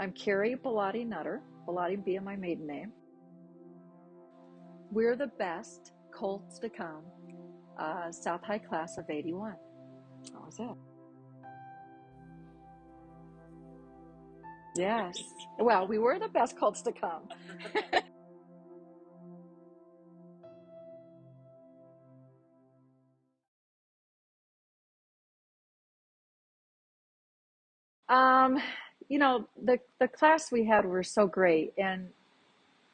I'm Kerry Ballotti Nutter, Ballotti being my maiden name. We're the best Colts to come, South High class of 81. That was it. Yes. Well, we were the best Colts to come. Um, the class we had were so great, and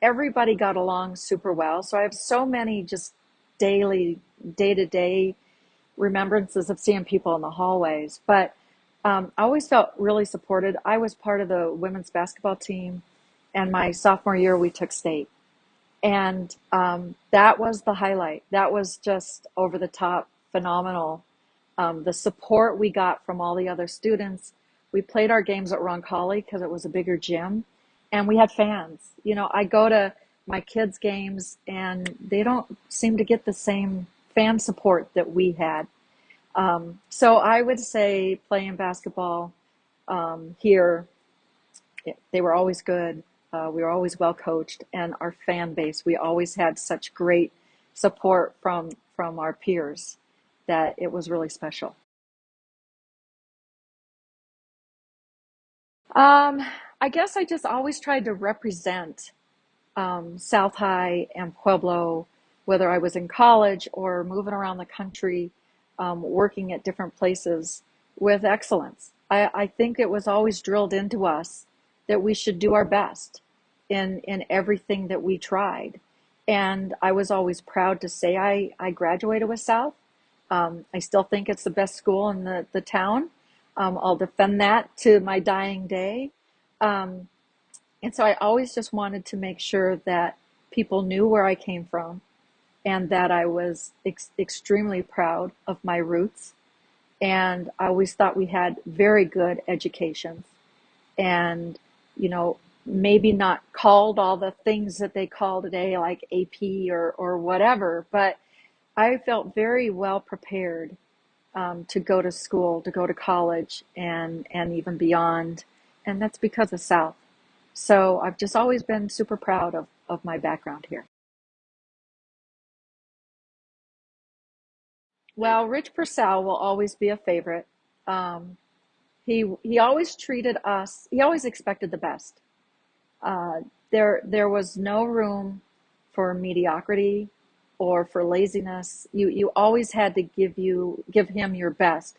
everybody got along super well. So I have so many just daily, day to day remembrances of seeing people in the hallways. But I always felt really supported. I was part of the women's basketball team, and my sophomore year we took state. And that was the highlight. That was just over the top, phenomenal. The support we got from all the other students. We played our games at Roncalli because it was a bigger gym, and we had fans. I go to my kids' games, and they don't seem to get the same fan support that we had. So I would say playing basketball here, they were always good. We were always well coached, and our fan base, we always had such great support from our peers that it was really special. Um, I guess I just always tried to represent South High and Pueblo, whether I was in college or moving around the country, working at different places with excellence. I think it was always drilled into us that we should do our best in everything that we tried. And I was always proud to say I graduated with South. I still think it's the best school in the town. I'll defend that to my dying day. Um, and so I always just wanted to make sure that people knew where I came from and that I was extremely proud of my roots. And I always thought we had very good educations and, you know, maybe not called all the things that they call today, like AP or whatever, but I felt very well prepared to go to school, to go to college, and even beyond. And that's because of South. So I've just always been super proud of my background here. Well, Rich Purcell will always be a favorite. Um, he always treated us. He always expected the best. Uh, there was no room for mediocrity or for laziness. You always had to give him your best,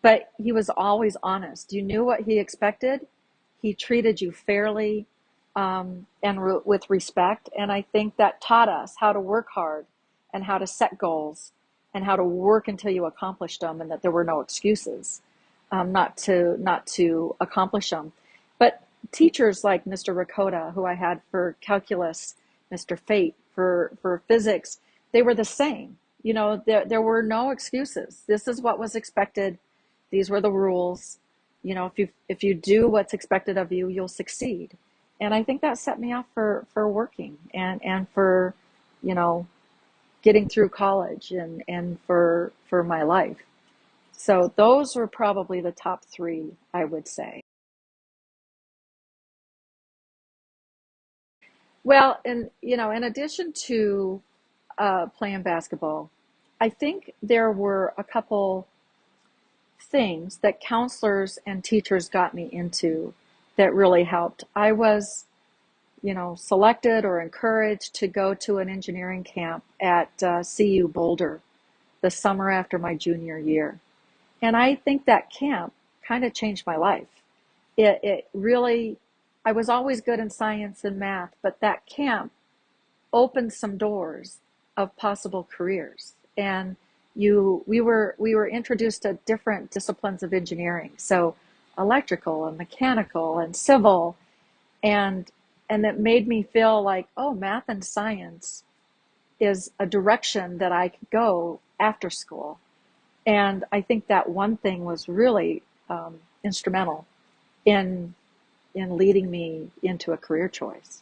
but he was always honest. You knew what he expected. He treated you fairly, and with respect. And I think that taught us how to work hard and how to set goals and how to work until you accomplished them, and that there were no excuses not to accomplish them. But teachers like Mr. Rakota, who I had for calculus, Mr. Fate for physics, they were the same. There were no excuses. This is what was expected. These were the rules. If you do what's expected of you, you'll succeed. And I think that set me up for working and for, you know, getting through college and for my life. So those were probably the top three, I would say. Well, in addition to playing basketball, I think there were a couple things that counselors and teachers got me into that really helped. I was, selected or encouraged to go to an engineering camp at CU Boulder the summer after my junior year. And I think that camp kind of changed my life. It really, I was always good in science and math, but that camp opened some doors of possible careers. And we were introduced to different disciplines of engineering, so electrical and mechanical and civil, and and that made me feel like, oh, math and science is a direction that I could go after school. And I think that one thing was really instrumental in leading me into a career choice.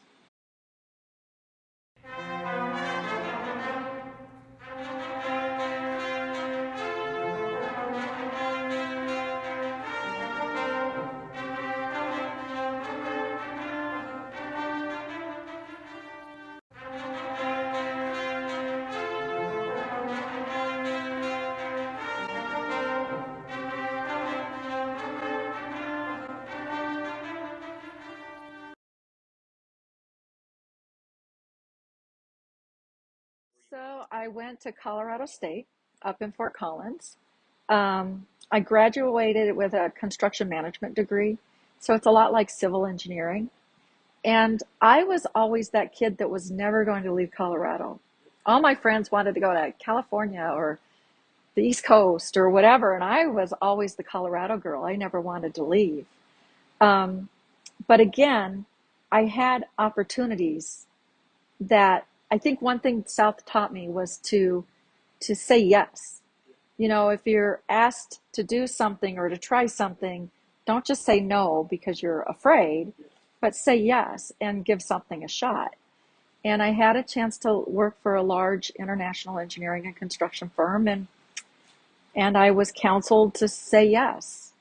So I went to Colorado State up in Fort Collins. I graduated with a construction management degree, so it's a lot like civil engineering. And I was always that kid that was never going to leave Colorado. All my friends wanted to go to California or the East Coast or whatever, and I was always the Colorado girl. I never wanted to leave. Um, but again, I had opportunities that I think one thing South taught me was to say yes. You know, if you're asked to do something or to try something, don't just say no because you're afraid, but say yes and give something a shot. And I had a chance to work for a large international engineering and construction firm, and I was counseled to say yes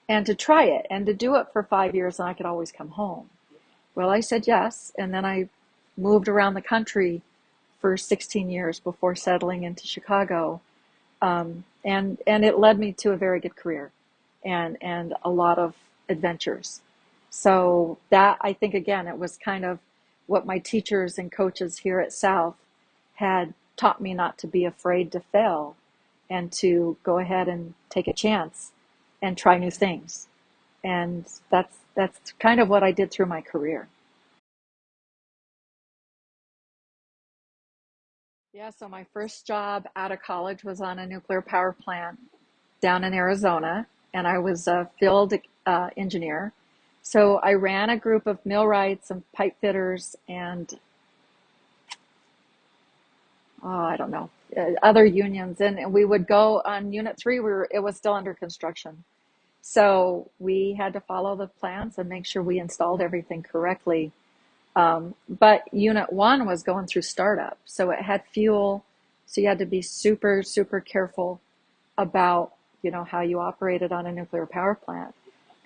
and to try it and to do it for 5 years, and I could always come home. Well, I said yes, and then I moved around the country for 16 years before settling into Chicago. And it led me to a very good career and a lot of adventures. So that, I think, again, it was kind of what my teachers and coaches here at South had taught me, not to be afraid to fail and to go ahead and take a chance and try new things. And that's kind of what I did through my career. Yeah, so my first job out of college was on a nuclear power plant down in Arizona, and I was a field engineer. So I ran a group of millwrights and pipe fitters and, oh, I don't know, other unions, and we would go on Unit 3. It was still under construction. So we had to follow the plans and make sure we installed everything correctly. But Unit 1 was going through startup, so it had fuel, so you had to be super, super careful about, how you operated on a nuclear power plant.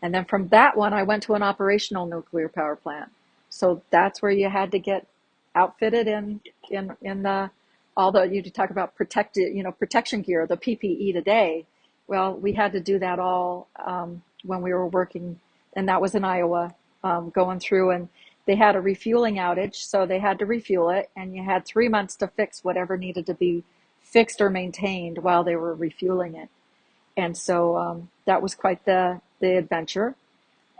And then from that one, I went to an operational nuclear power plant. So that's where you had to get outfitted in the all the you talk about protected, protection gear, the PPE today. Well, we had to do that all when we were working, and that was in Iowa, going through, and they had a refueling outage, so they had to refuel it, and you had 3 months to fix whatever needed to be fixed or maintained while they were refueling it. And so that was quite the adventure.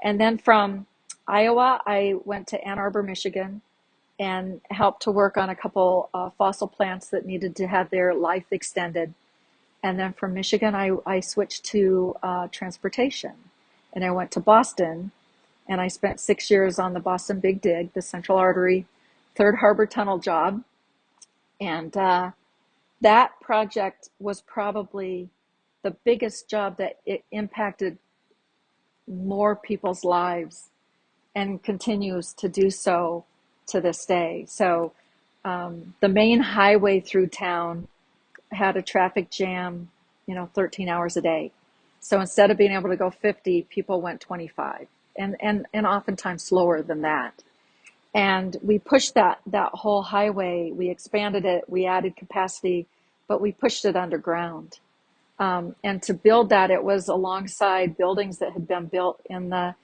And then from Iowa, I went to Ann Arbor, Michigan, and helped to work on a couple fossil plants that needed to have their life extended. And then from Michigan, I switched to transportation. And I went to Boston, and I spent 6 years on the Boston Big Dig, the Central Artery Third Harbor Tunnel job. And that project was probably the biggest job that it impacted more people's lives and continues to do so to this day. So the main highway through town had a traffic jam, 13 hours a day. So instead of being able to go 50, people went 25, and oftentimes slower than that. And we pushed that whole highway. We expanded it. We added capacity, but we pushed it underground. And to build that, it was alongside buildings that had been built in the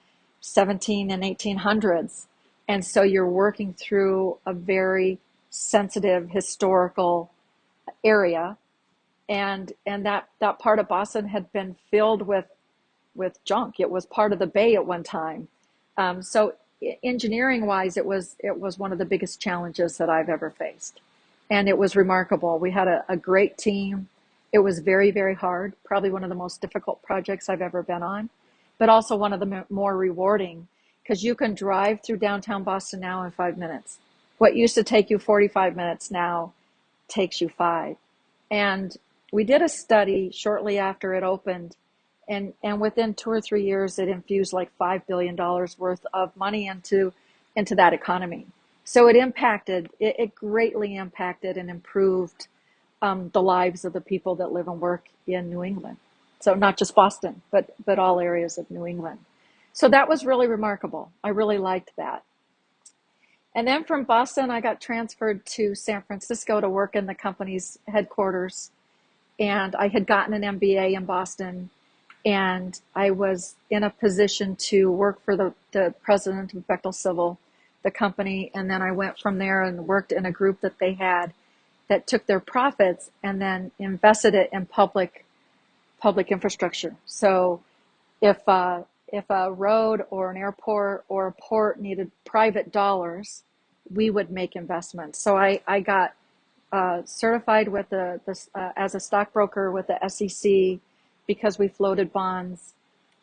17 and 1800s. And so you're working through a very sensitive historical area. And that part of Boston had been filled with junk. It was part of the bay at one time. So engineering wise, it was one of the biggest challenges that I've ever faced. And it was remarkable. We had a great team. It was very, very hard, probably one of the most difficult projects I've ever been on, but also one of the more rewarding, because you can drive through downtown Boston now in 5 minutes. What used to take you 45 minutes now takes you 5. And we did a study shortly after it opened, and within 2 or 3 years, it infused like $5 billion worth of money into that economy. So it greatly impacted and improved the lives of the people that live and work in New England. So not just Boston, but all areas of New England. So that was really remarkable. I really liked that. And then from Boston, I got transferred to San Francisco to work in the company's headquarters. And I had gotten an MBA in Boston, and I was in a position to work for the president of Bechtel Civil, the company. And then I went from there and worked in a group that they had that took their profits and then invested it in public infrastructure. So if a road or an airport or a port needed private dollars, we would make investments. So I got certified with as a stockbroker with the SEC because we floated bonds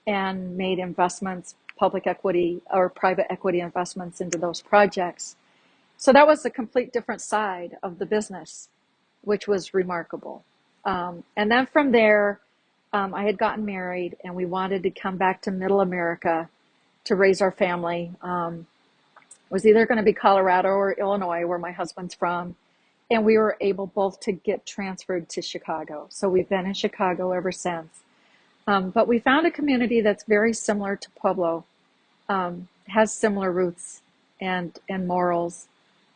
and made investments, public equity or private equity investments into those projects. So that was a complete different side of the business, which was remarkable. And then from there, I had gotten married and we wanted to come back to Middle America to raise our family. It was either going to be Colorado or Illinois, where my husband's from. And we were able both to get transferred to Chicago. So we've been in Chicago ever since. But we found a community that's very similar to Pueblo, has similar roots and morals.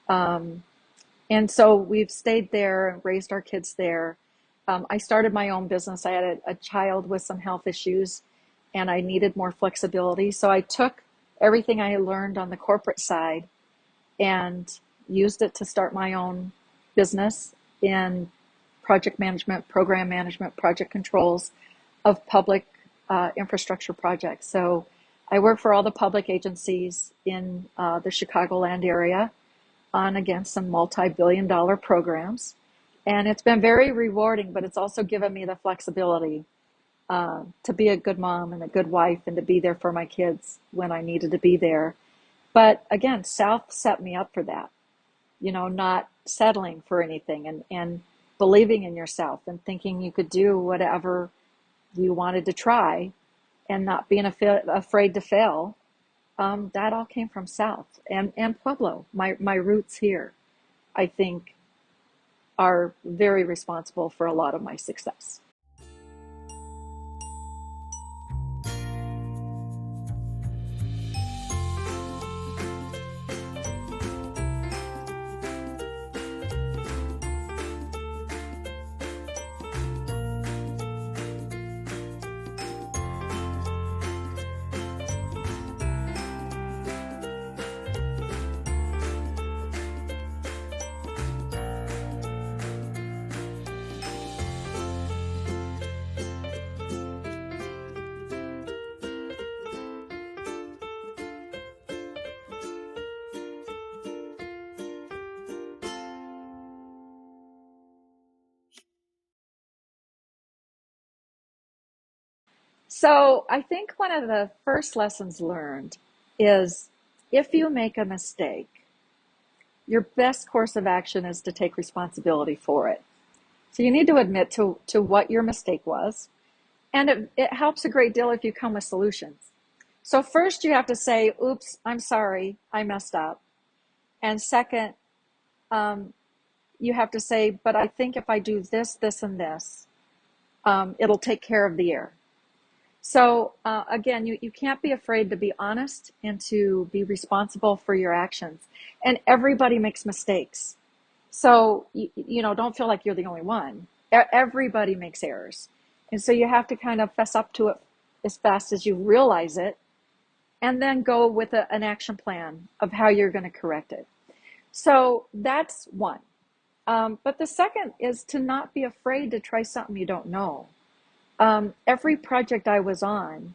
And so we've stayed there and raised our kids there. I started my own business. I had a child with some health issues and I needed more flexibility. So I took everything I had learned on the corporate side and used it to start my own business in project management, program management, project controls of public infrastructure projects. So I work for all the public agencies in the Chicagoland area on, again, some multi-billion-dollar programs. And it's been very rewarding, but it's also given me the flexibility to be a good mom and a good wife and to be there for my kids when I needed to be there. But again, South set me up for that, not settling for anything and believing in yourself and thinking you could do whatever you wanted to try and not being afraid to fail. That all came from South and Pueblo. My roots here, I think, are very responsible for a lot of my success. So I think one of the first lessons learned is if you make a mistake, your best course of action is to take responsibility for it. So you need to admit to what your mistake was. And it helps a great deal if you come with solutions. So first you have to say, oops, I'm sorry, I messed up. And second, you have to say, but I think if I do this, this, and this, it'll take care of the error. So again, you can't be afraid to be honest and to be responsible for your actions. And everybody makes mistakes. So, don't feel like you're the only one. Everybody makes errors. And so you have to kind of fess up to it as fast as you realize it and then go with an action plan of how you're going to correct it. So that's one. But the second is to not be afraid to try something you don't know. Every project I was on,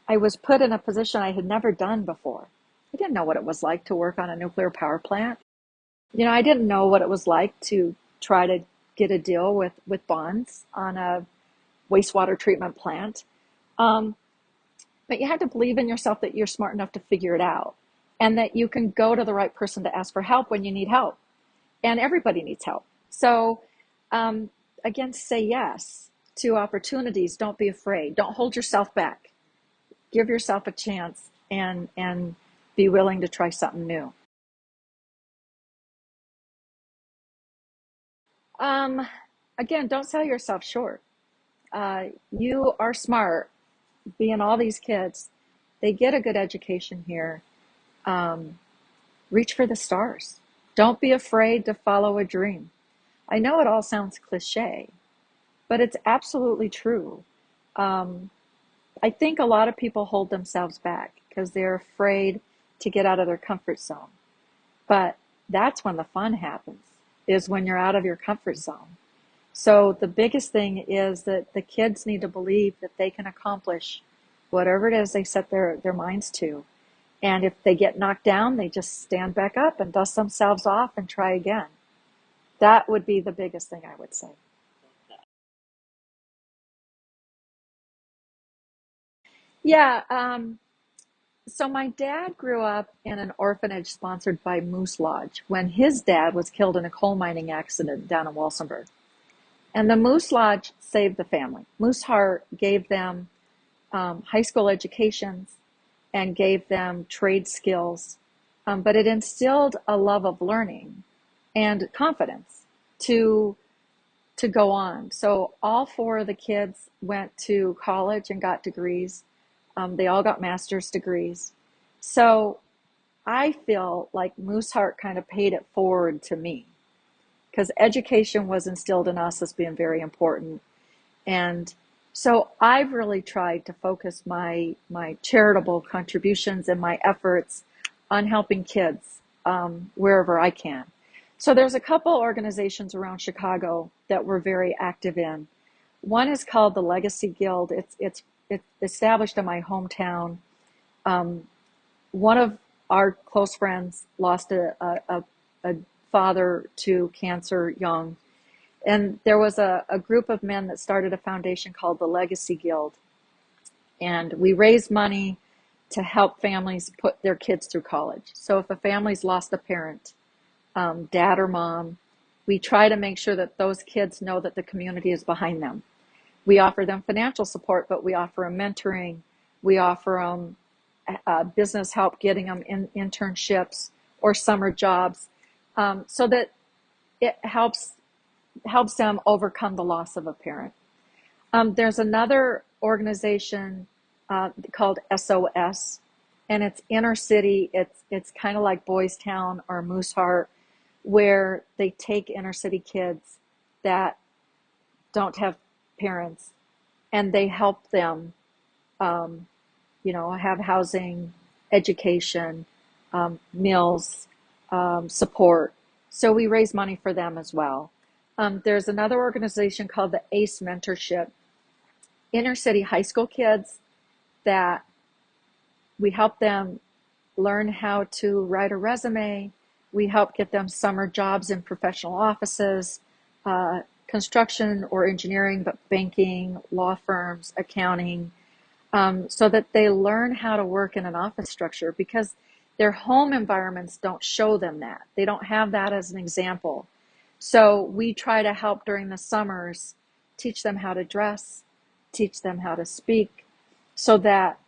I was put in a position I had never done before. I didn't know what it was like to work on a nuclear power plant. I didn't know what it was like to try to get a deal with bonds on a wastewater treatment plant. But you have to believe in yourself that you're smart enough to figure it out and that you can go to the right person to ask for help when you need help. And everybody needs help. So, um, again, say yes to opportunities. Don't be afraid. Don't hold yourself back. Give yourself a chance and be willing to try something new. Um, Again, don't sell yourself short. You are smart. Being all these kids, they get a good education here. Um, Reach for the stars. Don't be afraid to follow a dream. I know it all sounds cliche, but it's absolutely true. Um, I think a lot of people hold themselves back because they're afraid to get out of their comfort zone. But that's when the fun happens, is when you're out of your comfort zone. So the biggest thing is that the kids need to believe that they can accomplish whatever it is they set their minds to. And if they get knocked down, they just stand back up and dust themselves off and try again. That would be the biggest thing I would say. Yeah, so my dad grew up in an orphanage sponsored by Moose Lodge when his dad was killed in a coal mining accident down in Walsenburg. And the Moose Lodge saved the family. Moose Heart gave them high school educations and gave them trade skills, but it instilled a love of learning and confidence to to go on. So all four of the kids went to college and got degrees. They all got master's degrees. So I feel like Mooseheart kind of paid it forward to me because education was instilled in us as being very important. And so I've really tried to focus my charitable contributions and my efforts on helping kids wherever I can. So there's a couple organizations around Chicago that we're very active in. One is called the Legacy Guild. It's established in my hometown. Um, One of our close friends lost a father to cancer young, and there was a group of men that started a foundation called the Legacy Guild. And we raise money to help families put their kids through college. So if a family's lost a parent, dad or mom, we try to make sure that those kids know that the community is behind them. We offer them financial support, but we offer them mentoring. We offer them business help, getting them in internships or summer jobs, so that it helps them overcome the loss of a parent. There's another organization called SOS, and it's inner city. It's kind of like Boys Town or Mooseheart, where they take inner city kids that don't have parents, and they help them, um, have housing, education, meals, support. So we raise money for them as well. There's another organization called the ACE Mentorship, inner city high school kids that we help them learn how to write a resume. We help get them summer jobs in professional offices, construction or engineering, but banking, law firms, accounting, so that they learn how to work in an office structure because their home environments don't show them that. They don't have that as an example. So we try to help during the summers, teach them how to dress, teach them how to speak, so that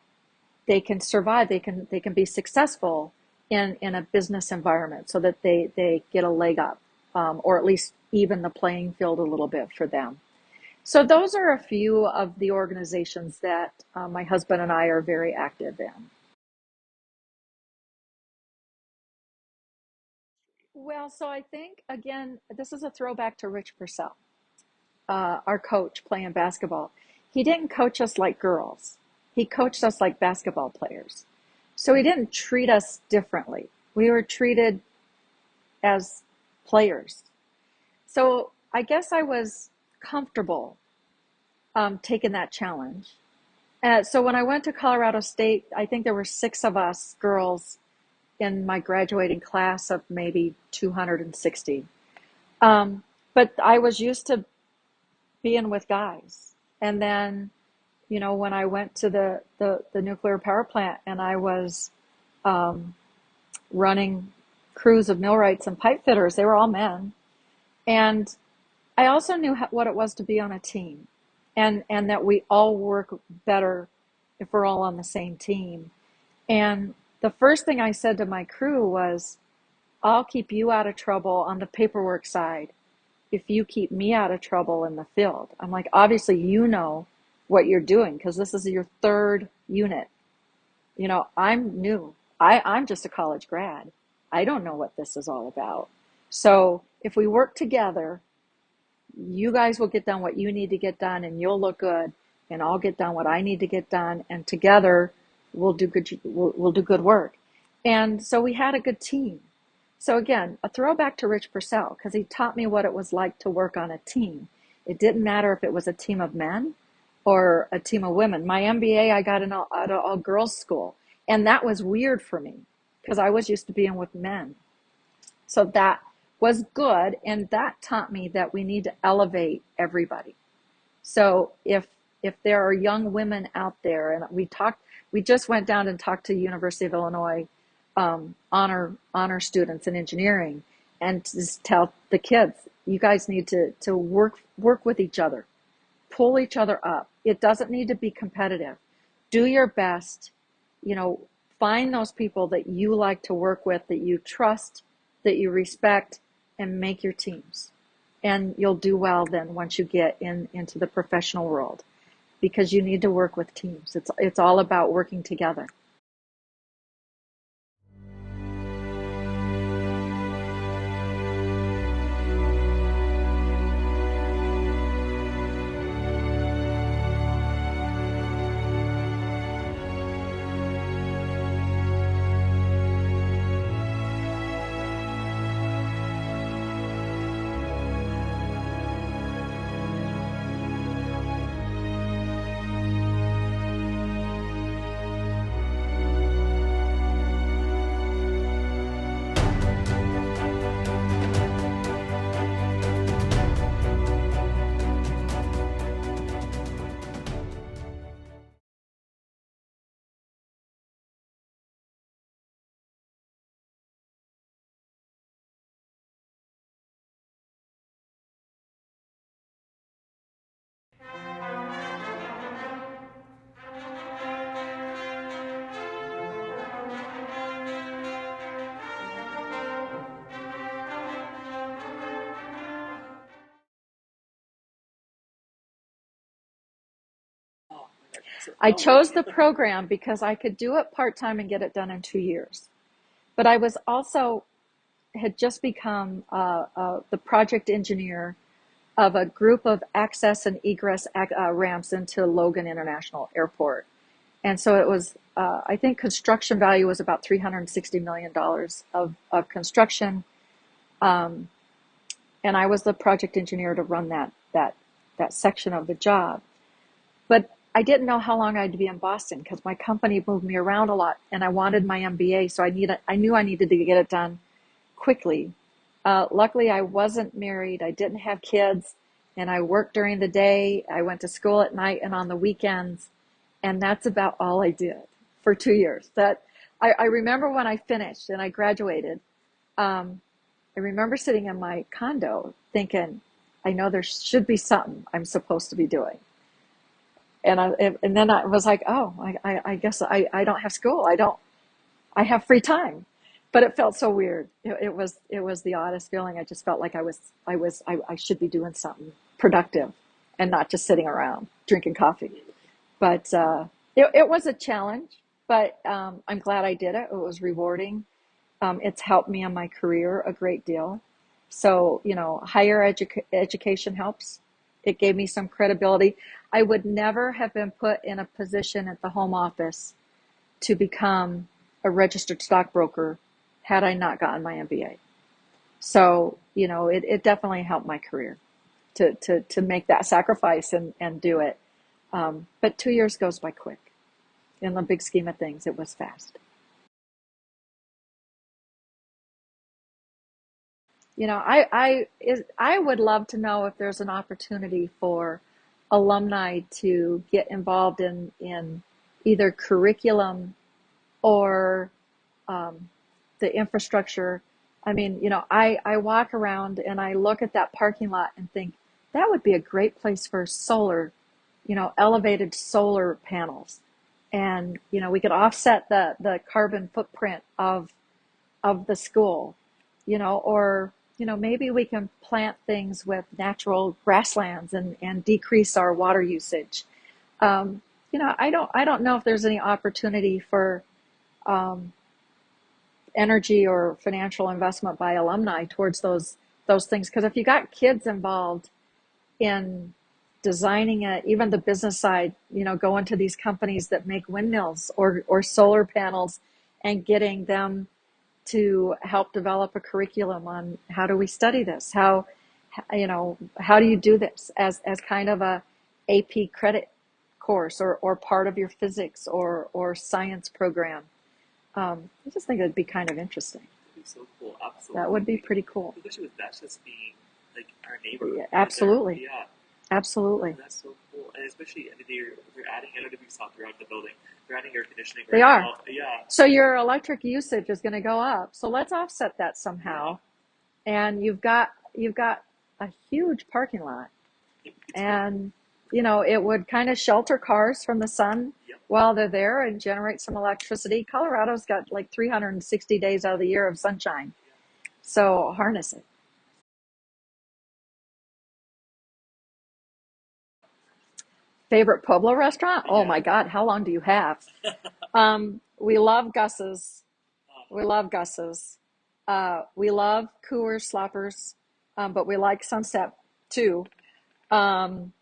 they can survive. They can be successful in a business environment, so that they get a leg up, or at least even the playing field a little bit for them. So those are a few of the organizations that my husband and I are very active in. Well, so I think, again, this is a throwback to Rich Purcell, our coach playing basketball. He didn't coach us like girls. He coached us like basketball players. So he didn't treat us differently. We were treated as players. So I guess I was comfortable taking that challenge. So when I went to Colorado State, I think there were six of us girls in my graduating class of maybe 260. Um, but I was used to being with guys. And then, when I went to the nuclear power plant and I was um, running crews of millwrights and pipe fitters, they were all men. And I also knew what it was to be on a team, and that we all work better if we're all on the same team. And the first thing I said to my crew was, I'll keep you out of trouble on the paperwork side if you keep me out of trouble in the field. I'm like, obviously, you know what you're doing because this is your third unit. I'm new. I'm just a college grad. I don't know what this is all about. So if we work together, you guys will get done what you need to get done and you'll look good, and I'll get done what I need to get done, and together we'll do good work. And so we had a good team. So again, a throwback to Rich Purcell, because he taught me what it was like to work on a team. It didn't matter if it was a team of men or a team of women. My MBA, I got out of all girls school, and that was weird for me because I was used to being with men. So that was good, and that taught me that we need to elevate everybody. So if there are young women out there, and we just went down and talked to University of Illinois honor students in engineering, and just tell the kids, you guys need to work with each other, pull each other up. It doesn't need to be competitive. Do your best, you know, find those people that you like to work with, that you trust, that you respect, and make your teams. And you'll do well then once you get into the professional world, because you need to work with teams. It's all about working together. I chose the program because I could do it part-time and get it done in 2 years. But I was also had just become the project engineer of a group of access and egress ramps into Logan International Airport. And so it was, I think construction value was about $360 million of construction. Um, and I was the project engineer to run that section of the job. But I didn't know how long I'd be in Boston because my company moved me around a lot, and I wanted my MBA, so I knew I needed to get it done quickly. Luckily, I wasn't married, I didn't have kids, and I worked during the day. I went to school at night and on the weekends, and that's about all I did for 2 years. I remember when I finished and I graduated. Um, I remember sitting in my condo thinking, I know there should be something I'm supposed to be doing. And then I was like, oh, I guess I don't have school. I have free time. But it felt so weird. It was the oddest feeling. I just felt like I should be doing something productive and not just sitting around drinking coffee. But it was a challenge, but I'm glad I did it. It was rewarding. It's helped me in my career a great deal. So, education helps. It gave me some credibility. I would never have been put in a position at the home office to become a registered stockbroker had I not gotten my MBA. So, it definitely helped my career to make that sacrifice and do it. But 2 years goes by quick. In the big scheme of things, it was fast. I would love to know if there's an opportunity for alumni to get involved in either curriculum or the infrastructure. I mean, I walk around and I look at that parking lot and think that would be a great place for solar, elevated solar panels. And, we could offset the carbon footprint of the school, or, maybe we can plant things with natural grasslands and decrease our water usage. I don't know if there's any opportunity for um, energy or financial investment by alumni towards those things. Because if you got kids involved in designing it, even the business side, going to these companies that make windmills or solar panels and getting them to help develop a curriculum on how do we study this? How do you do this as kind of a AP credit course or part of your physics or science program? I just think it'd be kind of interesting. That'd be so cool. That would be Absolutely. pretty cool. Especially with that just being like our neighborhood, Yeah, right there. absolutely. Yeah. Absolutely. That's so cool. And especially, I mean, they're adding energy stuff throughout the building. They're adding air conditioning They right are. now. Yeah. So your electric usage is going to go up. So let's offset that Yeah. somehow. And you've got a huge parking lot. It's great. And it would kind of shelter cars from the sun Yep. while they're there and generate some electricity. Colorado's got like 360 days out of the year of sunshine. So harness it. Favorite Pueblo restaurant? Oh Yeah. my God, how long do you have? We love Gus's. We love Gus's. We love Coors Sloppers, but we like Sunset too. Um,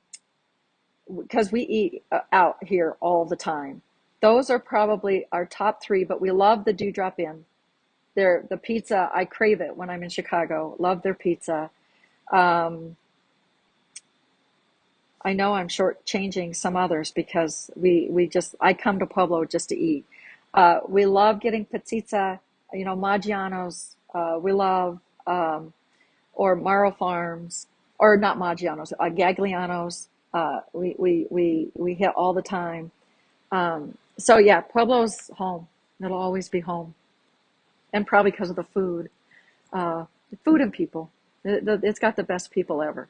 because we eat out here all the time. Those are probably our top three, but we love the Dewdrop Inn. The pizza, I crave it when I'm in Chicago. Love their pizza. Um, I know I'm shortchanging some others because I come to Pueblo just to eat. We love getting pizza, Maggiano's. We love, or Maro Farms, or not Maggiano's, Gagliano's. We hit all the time. So yeah, Pueblo's home. It'll always be home, and probably because of the food and people. It's got the best people ever.